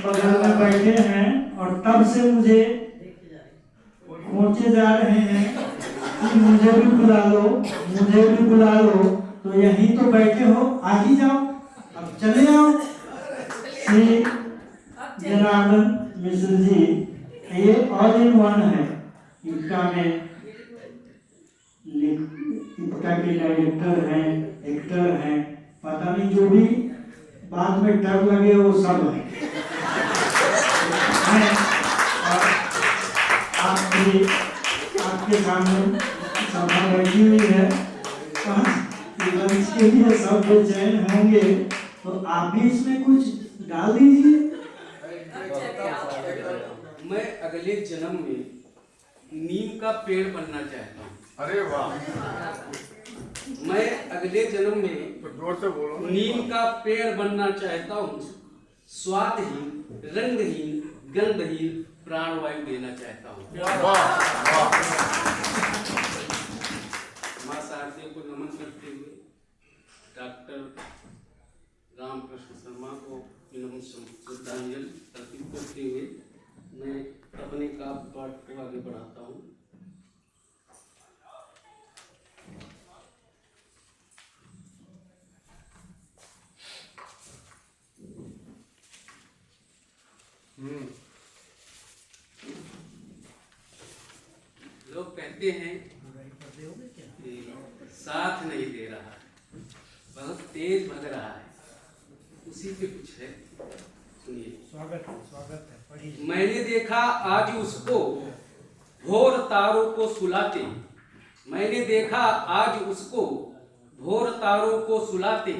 बगल में बैठे हैं और तब से मुझे खोचे जा रहे हैं कि मुझे भी बुला लो, मुझे भी बुला लो। तो यहीं तो बैठे हो, आ ही जाओ, अब चले आओ। श्री जनार्दन मिश्र जी ये ऑल इन वन है। इनका में इनका के डायरेक्टर हैं, एक्टर हैं, पता नहीं जो भी बाद में डर लगे वो सब है। आपके सामने सभा बैठी हुई है, इसके लिए सब बेचैन होंगे, तो आप भी इसमें कुछ डाल दीजिए। मैं अगले जन्म में नीम का पेड़ बनना चाहता हूँ। अरे वाह। मैं अगले जन्म में तो जोर से बोलो। नीम का पेड़ बनना चाहता हूँ। स्वादहीन, रंगहीन, गंधहीन प्राणवायु देना चाहता हूँ। माँ शारदे को नमन करते हुए डॉक्टर रामकृष्ण शर्मा को विनम्र श्रद्धांजलि अर्पित करते हुए मैं अपने काव्य पाठ को आगे बढ़ाता हूँ। लोग कहते हैं कि साथ नहीं दे रहा है, बहुत तेज भग रहा है, उसी पे कुछ है, सुनिए। स्वागत है पढ़िए। मैंने देखा आज उसको भोर तारों को सुलाते, मैंने देखा आज उसको भोर तारों को सुलाते,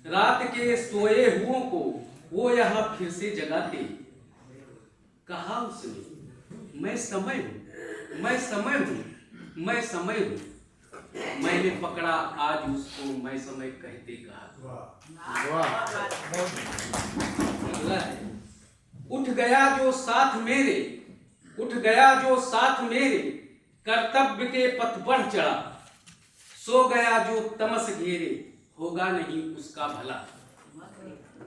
रात के सोए हुओं को वो यहाँ फिर से जगाते। कहा उसने मैं समय हूँ, मैं समय हूँ, मैं समय हूँ, मैंने पकड़ा आज उसको मैं समय कहते कहा। अगला है, उठ गया जो साथ मेरे, उठ गया जो साथ मेरे, कर्तव्य के पथ बढ़ चढ़ा, सो गया जो तमस घेरे, होगा नहीं उसका भला।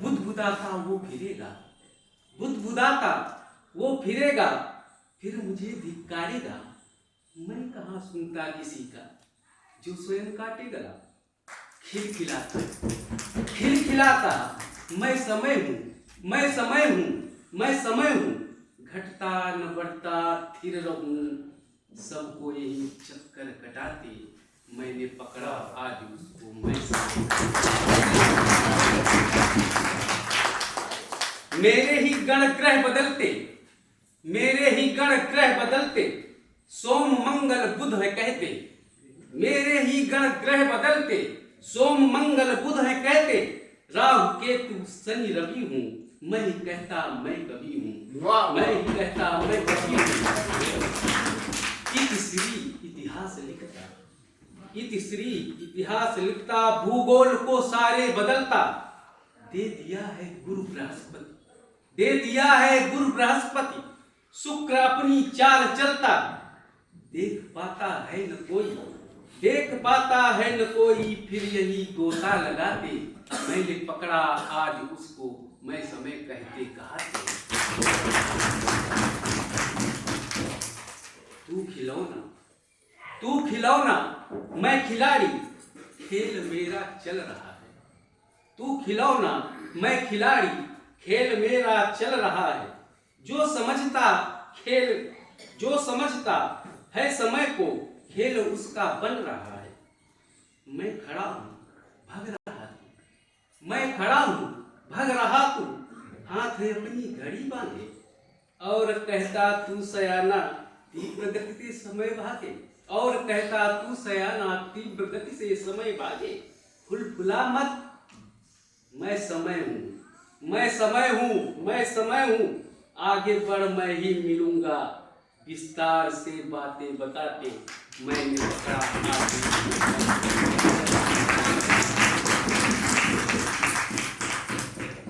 बुदबुदाता वो फिरेगा, बुदबुदाता वो फिरेगा, फिर मुझे धिक्कारेगा। मैं कहाँ सुनता किसी का जो स्वयं काटे गला। खिलखिलाता, खिलखिलाता मैं समय हूँ, मैं समय हूँ, मैं समय हूँ, घटता न बढ़ता थिर रहूं, सबको यही चक्कर कटाते, मैंने पकड़ा आज उसको मैं समय। मेरे ही गण ग्रह बदलते, मेरे ही गण ग्रह बदलते, सोम मंगल बुध है कहते, मेरे ही गण ग्रह बदलते, सोम मंगल बुध है कहते, राहु केतु शनि रवि हूँ, मैं ही कहता मैं कवि हूँ, मैं ही कहता मैं कवि हूँ। इतिश्री इतिहास लिखता, इतिश्री इतिहास लिखता, भूगोल को सारे बदलता, दे दिया है गुरु बृहस्पति, दे दिया है गुरु बृहस्पति, शुक्र अपनी चाल चलता, देख पाता है न कोई, देख पाता है न कोई, फिर यही गोता लगाते, मैंने पकड़ा आज उसको मैं समय कहते कहाते। तू खिलौना, तू खिलौना, मैं खिलाड़ी, खेल मेरा चल रहा है। तू खिलौना, मैं खिलाड़ी, खेल मेरा चल रहा है। जो समझता खेल, जो समझता है समय को, खेल उसका बन रहा है। मैं खड़ा हूँ भग रहा तू, मैं खड़ा हूँ भग रहा तू, हाथ में अपनी घड़ी बांधे, और कहता तू सयाना तीव्र गति से समय भागे, और कहता तू सयाना तीव्र गति से समय भागे। फुलफुला मत, मैं समय हूँ, मैं समय हूँ, मैं समय हूँ, आगे बढ़ मैं ही मिलूंगा, विस्तार से बातें बताते मैंने पकड़ा।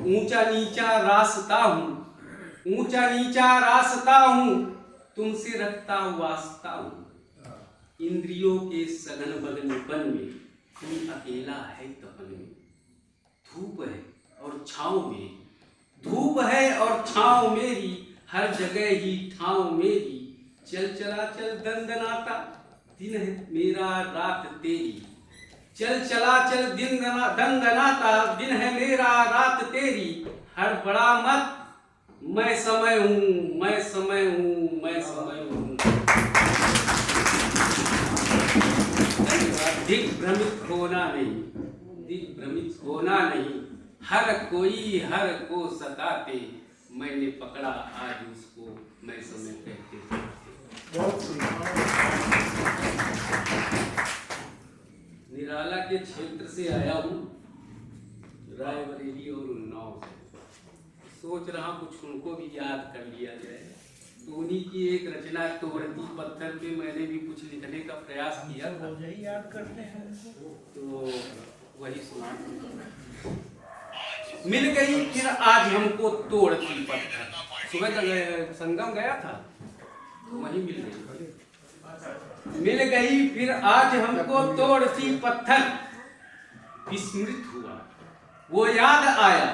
ऊंचा नीचा रास्ता हूँ, ऊंचा नीचा रास्ता हूँ, तुमसे रखता वास्ता हूँ। इंद्रियों के सघन बगनपन में तुम अकेला है तपन में। धूप है और छाँव में, धूप है और छाँव मेरी, हर जगह ही ठाव मेरी। चल चला चल दंदनाता, दिन है मेरा रात तेरी। चल चला चल दंदनाता, दिन है मेरा रात तेरी। हर बड़ा मत, मैं समय हूँ, मैं समय हूँ, मैं समय हूँ। दिग्भ्रमित होना नहीं, दिग्भ्रमित होना नहीं। हर कोई हर को सताते, मैंने पकड़ा आज उसको, मैं समय कहते। निराला के क्षेत्र से आया हूँ, रायबरेली और उन्नाव से। सोच रहा कुछ उनको भी याद कर लिया जाए। तो उन्हीं की एक रचना तोड़ती पत्थर पे मैंने भी कुछ लिखने का प्रयास किया था। याद करते हैं तो वही सुना। मिल गई फिर आज हमको तोड़ती पत्थर। सुबह संगम गया था, तो वहीं मिल गई। मिल गई फिर आज हमको तोड़ती पत्थर। विस्मृत हुआ वो याद आया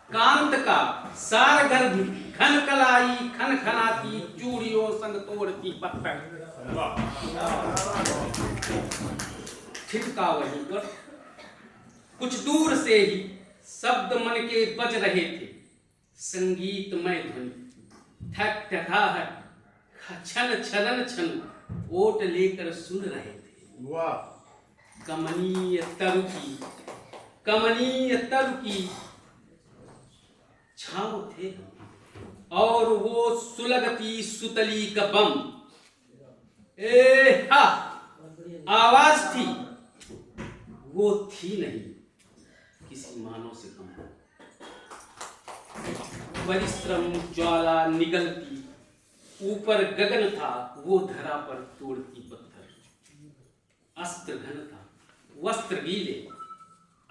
कांत का सार गर्भ, खन कलाई खन खनाती चूड़ियों संग तोड़ती पत्थर। छिटका वहीं पर कुछ दूर से ही शब्द मन के बज रहे थे। संगीतमय ध्वनि ठक ठठाहट छन छलन छन ओट लेकर सुन रहे थे। वाह, कमनीय तरु की छाँव थे और वो सुलगती सुतली का बम। ए हा आवाज थी, वो थी नहीं किसी मानव से कम। परिश्रम ज्वाला निगलती, ऊपर गगन था वो धरा पर तोड़ती पत्थर। अस्त्र घन था वस्त्र गीले,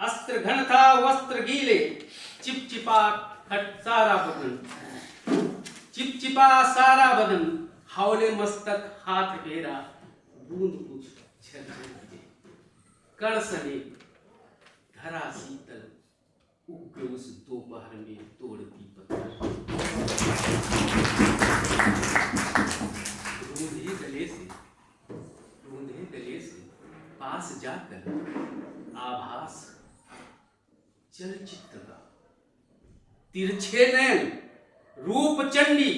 अस्त्र घन था वस्त्र गीले। चिपचिपा खट सारा बदन, चिपचिपा सारा बदन। हौले मस्तक हाथ फेरा, बूंद कुछ झरझर कण सने धरा शीतल। उग्र उस दोपहर में तोड़ती पत्थर। रूंधे गले से पास जाकर आभास चलचित्र का। तिरछे नयन रूप चंडी,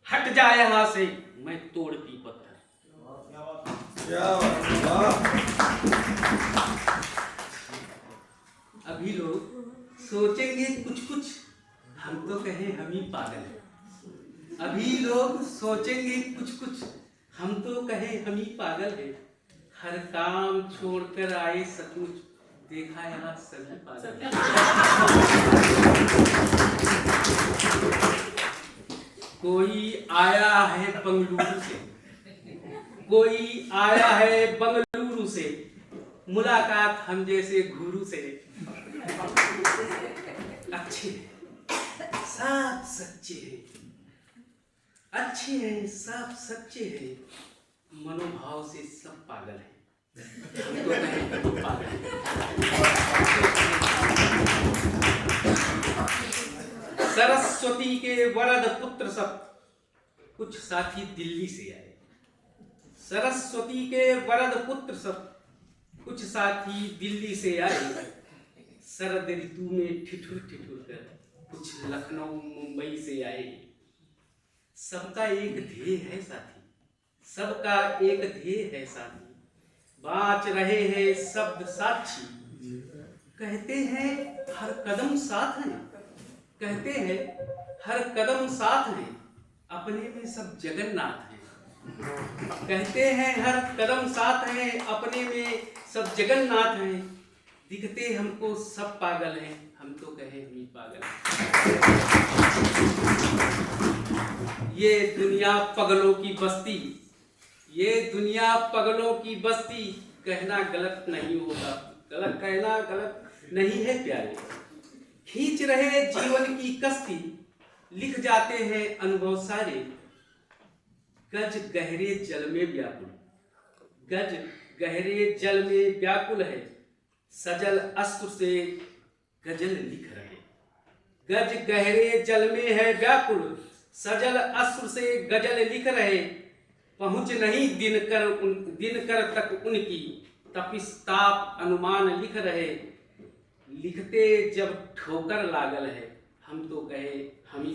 हट जा यहां से मैं तोड़ती पत्थर। क्या वाह। अभी लोग सोचेंगे कुछ कुछ, हम तो कहें हम ही पागल हैं। अभी लोग सोचेंगे कुछ कुछ, हम तो कहें हम ही पागल हैं। हर काम छोड़कर आए सचमुच, देखा यहाँ सभी पागल हैं। कोई आया है बंगलुरु से, कोई आया है बंगलुरु से। मुलाकात हम जैसे गुरु से। अच्छे सब सच्चे हैं, अच्छे हैं सब सच्चे हैं। मनोभाव से सब पागल हैं, हम तो कहें तो पागल हैं। सरस्वती के वरद पुत्र सब कुछ साथी दिल्ली से आए। सरस्वती के वरद पुत्र सब कुछ साथी दिल्ली से आए। शरद ऋतु में ठिठुर ठिठुर कर कुछ लखनऊ मुंबई से आए। सबका एक ध्येय है साथी, सबका एक ध्येय है साथी। बाँच रहे हैं शब्द साक्षी, कहते हैं हर कदम साथ हैं। कहते हैं हर कदम साथ हैं, अपने में सब जगन्नाथ हैं। कहते हैं हर कदम साथ हैं, अपने में सब जगन्नाथ हैं। दिखते हमको सब पागल हैं, हम तो कहें हम ही पागल हैं। ये दुनिया पगलों की बस्ती, ये दुनिया पगलों की बस्ती। कहना गलत नहीं होगा, गलत कहना गलत नहीं है प्यारे। खींच रहे जीवन की कश्ती, लिख जाते हैं अनुभव सारे। गज गहरे जल में व्याकुल, गज गहरे जल में व्याकुल है। सजल अश्रु से गजल लिख रहे, गज गहरे जल में है व्याकुल, सजल अश्रु से गजल लिख रहे। पहुंच नहीं दिनकर तक उनकी, तपिस ताप अनुमान लिख रहे। लिखते जब ठोकर लागल है, हम तो कहे हम ही